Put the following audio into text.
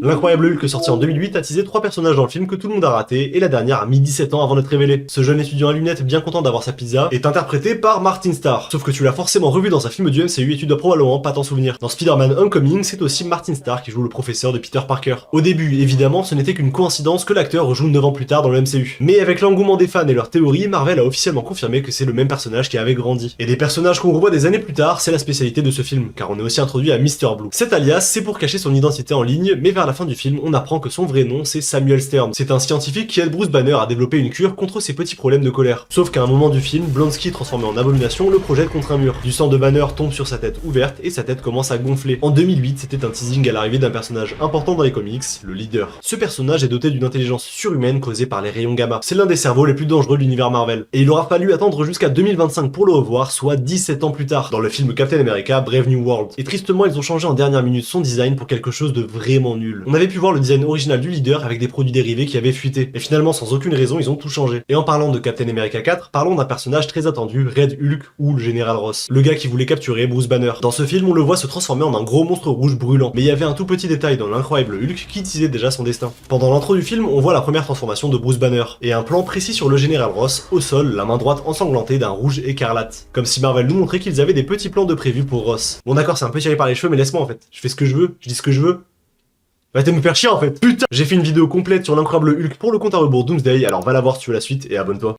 L'incroyable Hulk sorti en 2008 a teasé 3 personnages dans le film que tout le monde a raté, et la dernière a mis 17 ans avant d'être révélée. Ce jeune étudiant à lunettes bien content d'avoir sa pizza est interprété par Martin Starr. Sauf que tu l'as forcément revu dans un film du MCU et tu dois probablement pas t'en souvenir. Dans Spider-Man Homecoming, c'est aussi Martin Starr qui joue le professeur de Peter Parker. Au début, évidemment, ce n'était qu'une coïncidence que l'acteur rejoue 9 ans plus tard dans le MCU. Mais avec l'engouement des fans et leurs théories, Marvel a officiellement confirmé que c'est le même personnage qui avait grandi. Et des personnages qu'on revoit des années plus tard, c'est la spécialité de ce film, car on est aussi introduit à Mr. Blue. Cet alias, c'est pour cacher son identité en ligne, mais vers la fin du film, on apprend que son vrai nom, c'est Samuel Stern. C'est un scientifique qui aide Bruce Banner à développer une cure contre ses petits problèmes de colère. Sauf qu'à un moment du film, Blonsky, transformé en abomination, le projette contre un mur. Du sang de Banner tombe sur sa tête ouverte et sa tête commence à gonfler. En 2008, c'était un teasing à l'arrivée d'un personnage important dans les comics, le leader. Ce personnage est doté d'une intelligence surhumaine causée par les rayons gamma. C'est l'un des cerveaux les plus dangereux de l'univers Marvel. Et il aura fallu attendre jusqu'à 2025 pour le revoir, soit 17 ans plus tard, dans le film Captain America Brave New World. Et tristement, ils ont changé en dernière minute son design pour quelque chose de vraiment nul. On avait pu voir le design original du leader avec des produits dérivés qui avaient fuité. Et finalement, sans aucune raison, ils ont tout changé. Et en parlant de Captain America 4, parlons d'un personnage très attendu, Red Hulk ou le Général Ross. Le gars qui voulait capturer Bruce Banner. Dans ce film, on le voit se transformer en un gros monstre rouge brûlant. Mais il y avait un tout petit détail dans l'incroyable Hulk qui disait déjà son destin. Pendant l'intro du film, on voit la première transformation de Bruce Banner. Et un plan précis sur le Général Ross, au sol, la main droite ensanglantée d'un rouge écarlate. Comme si Marvel nous montrait qu'ils avaient des petits plans de prévu pour Ross. Bon d'accord, c'est un peu tiré par les cheveux, mais laisse-moi en fait. Je fais ce que je veux, je dis ce que je veux. Arrêtez de me faire chier en fait. Putain. J'ai fait une vidéo complète sur l'incroyable Hulk pour le compte à rebours Doomsday, alors va la voir si tu veux la suite et abonne-toi.